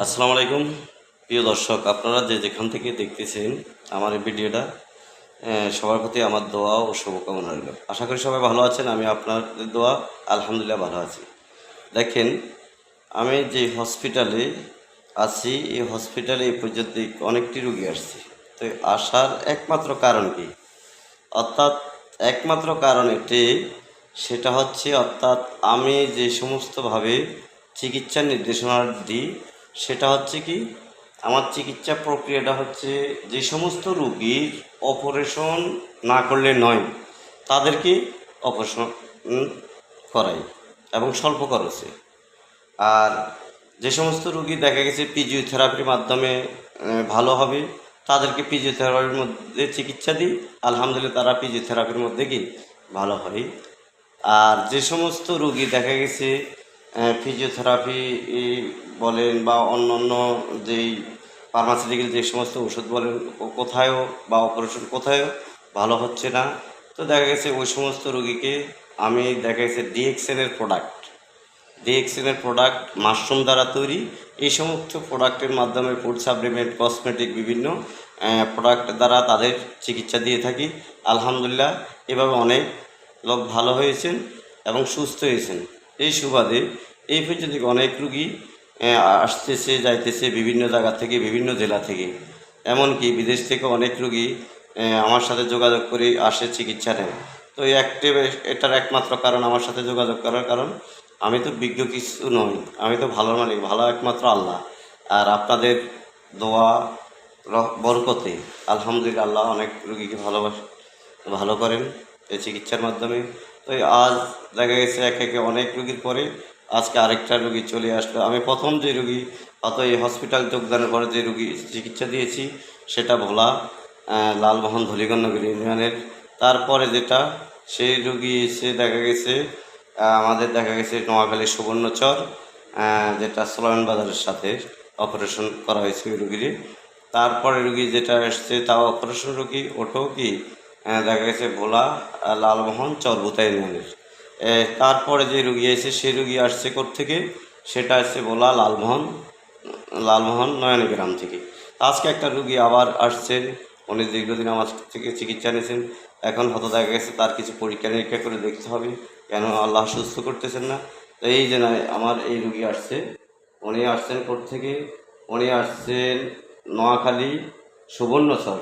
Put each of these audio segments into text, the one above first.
আসসালামু আলাইকুম প্রিয় দর্শক, আপনারা যেখান থেকে দেখতেছেন আমার এই ভিডিওটা, সবার প্রতি আমার দোয়া ও শুভকামনা রইল। আশা করি সবাই ভালো আছেন। আমি আপনাদের দোয়া আলহামদুলিল্লাহ ভালো আছি। দেখেন, আমি যে হসপিটালে আছি, এই হসপিটালে এই পর্যন্ত অনেকটি রুগী আসছে। তো আসার একমাত্র কারণ কি? অর্থাৎ একমাত্র কারণ এটি, সেটা হচ্ছে আমি যে সমস্তভাবে চিকিৎসার নির্দেশনা দিই, সেটা হচ্ছে কি, আমার চিকিৎসা প্রক্রিয়াটা হচ্ছে যে সমস্ত রুগীর অপারেশন না করলে নয় তাদেরকে অপারেশন করাই এবং স্বল্প খরচে। আর যে সমস্ত রুগী দেখা গেছে ফিজিওথেরাপির মাধ্যমে ভালো হবে, তাদেরকে ফিজিওথেরাপির মধ্যে চিকিৎসা দিই। আলহামদুলিল্লাহ তারা ফিজিওথেরাপির মধ্যে কি ভালো হয়। আর যে সমস্ত রুগী দেখা গেছে ফিজিওথেরাপি বলেন বা অন্য অন্য যেই ফার্মাসিউটিক্যাল যে সমস্ত ওষুধ বলেন, কোথায়ও বা অপারেশন কোথায়ও ভালো হচ্ছে না, তো দেখা গেছে ওই সমস্ত রুগীকে আমি দেখা গেছে ডিএক্সএনের প্রোডাক্ট মাশরুম দ্বারা তৈরি, এই সমস্ত প্রোডাক্টের মাধ্যমে ফুড সাপ্লিমেন্ট, কসমেটিক বিভিন্ন প্রোডাক্ট দ্বারা তাদের চিকিৎসা দিয়ে থাকি। আলহামদুলিল্লাহ এভাবে অনেক লোক ভালো হয়েছেন এবং সুস্থ হয়েছেন। এই সুবাদে এই পর্যন্ত অনেক রুগী আসতেছে যাইতেছে বিভিন্ন জায়গা থেকে, বিভিন্ন জেলা থেকে, এমনকি বিদেশ থেকে অনেক রুগী আমার সাথে যোগাযোগ করে আসে চিকিৎসা নেয়। তো এটার একমাত্র কারণ, আমার সাথে যোগাযোগ করার কারণ, আমি তো বিজ্ঞ কিছু নই, আমি তো ভালো মালিক, ভালো একমাত্র আল্লাহ। আর আপনাদের দোয়া বরকতে আলহামদুলিল্লাহ আল্লাহ অনেক রুগীকে ভালো করেন এই চিকিৎসার মাধ্যমে। তো আজ দেখা গেছে একে অনেক রুগীর পরে আজকে আরেকটা রুগী চলে আসলো। আমি প্রথম যে রুগী, অত এই হসপিটাল যোগদানের পরে যে রুগী চিকিৎসা দিয়েছি সেটা ভোলা লালমোহন ধলিগণনগর ইউনিয়নের। তারপরে যেটা সেই রুগী এসে দেখা গেছে আমাদের দেখা গেছে নোয়াখালী সুবর্ণচর, যেটা সোলায়ন বাজারের সাথে অপারেশন করা হয়েছে ওই রুগীর। তারপরে রুগী যেটা এসছে তাও অপারেশন রুগী, ওটাও কি দেখা গেছে ভোলা লালমোহন চরবুতা ইউনিয়নের। তারপরে যে রুগী এসে সেই রুগী আসছে থেকে, সেটা আসছে ভোলা লালমোহন নয়নী গ্রাম থেকে। আজকে একটা রুগী আবার আসছেন, উনি দীর্ঘদিন আমার থেকে চিকিৎসা নিয়েছেন। এখন হয়তো দেখা গেছে তার কিছু পরীক্ষা নিরীক্ষা করে দেখতে হবে কেন আল্লাহ সুস্থ করতেছেন না। তো এই যে আমার এই রুগী আসছে, উনি আসছেন থেকে, উনি আসছেন নোয়াখালী সুবর্ণচর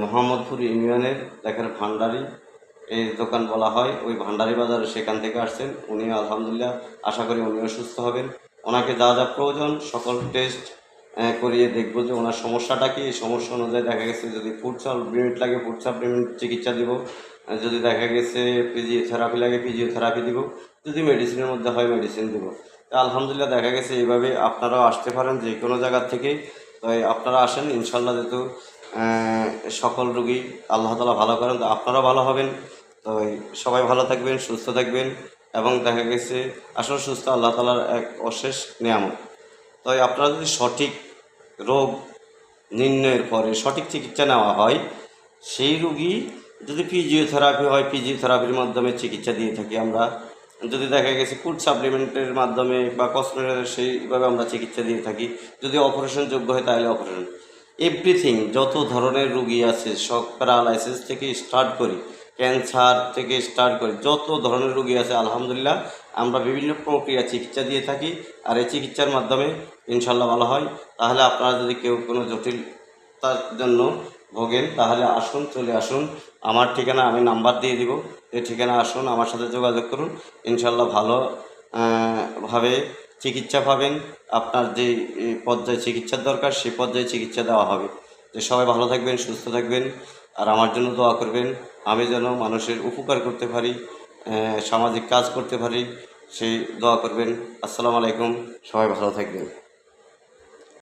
মোহাম্মদপুর ইউনিয়নের দেখার ভান্ডারি এই দোকান বলা হয়, ওই ভান্ডারি বাজারে, সেখান থেকে আসছেন উনি। আলহামদুলিল্লাহ আশা করি উনিও সুস্থ হবেন। ওনাকে যা যা প্রয়োজন সকল টেস্ট করিয়ে দেখব যে ওনার সমস্যাটা কি। এই সমস্যা অনুযায়ী দেখা গেছে যদি ফুড সাপ্লিমেন্ট লাগে ফুড সাপ্লিমেন্ট চিকিৎসা দিব, যদি দেখা গেছে ফিজিওথেরাপি লাগে ফিজিওথেরাপি দিব, যদি মেডিসিনের মধ্যে হয় মেডিসিন দেবো। তো আলহামদুলিল্লাহ দেখা গেছে এইভাবে আপনারাও আসতে পারেন যে কোনো জায়গার থেকে। তো আপনারা আসেন, ইনশাল্লাহ যেহেতু সকল রুগী আল্লাহ তাআলা ভালো করেন, তো আপনারাও ভালো হবেন। তো সবাই ভালো থাকবেন, সুস্থ থাকবেন। এবং দেখা গেছে আসলে সুস্থ আল্লাহ তাআলার এক অশেষ নিয়ামত। তো আপনারা যদি সঠিক রোগ নির্ণয়ের পরে সঠিক চিকিৎসা নেওয়া হয়, সেই রুগী যদি ফিজিওথেরাপি হয় ফিজিওথেরাপির মাধ্যমে চিকিৎসা দিয়ে থাকি আমরা। যদি দেখা গেছে ফুড সাপ্লিমেন্টের মাধ্যমে বা কসমেটিক সেইভাবে আমরা চিকিৎসা দিয়ে থাকি। যদি অপারেশন যোগ্য হয় তাহলে অপারেশন, এভরিথিং যত ধরনের রুগী আছে, সব প্যারালাইসিস থেকে স্টার্ট করি, ক্যান্সার থেকে স্টার্ট করি, যত ধরনের রুগী আছে আলহামদুলিল্লাহ আমরা বিভিন্ন প্রক্রিয়া চিকিৎসা দিয়ে থাকি। আর এই চিকিৎসার মাধ্যমে ইনশাল্লাহ ভালো হয়। তাহলে আপনারা যদি কেউ কোনো জটিলতার জন্য ভোগেন তাহলে আসুন, চলে আসুন। আমার ঠিকানা আমি নাম্বার দিয়ে দিব, এই ঠিকানা আসুন, আমার সাথে যোগাযোগ করুন। ইনশাল্লাহ ভালো ভাবে চিকিৎসা পাবেন। আপনার যে পর্যায়ে চিকিৎসার দরকার সেই পর্যায়ে চিকিৎসা দেওয়া হবে। যে সবাই ভালো থাকবেন, সুস্থ থাকবেন, আর আমার জন্য দোয়া করবেন। আমি যেন মানুষের উপকার করতে পারি, সামাজিক কাজ করতে পারি, সেই দোয়া করবেন। আসসালামু আলাইকুম, সবাই ভালো থাকবেন।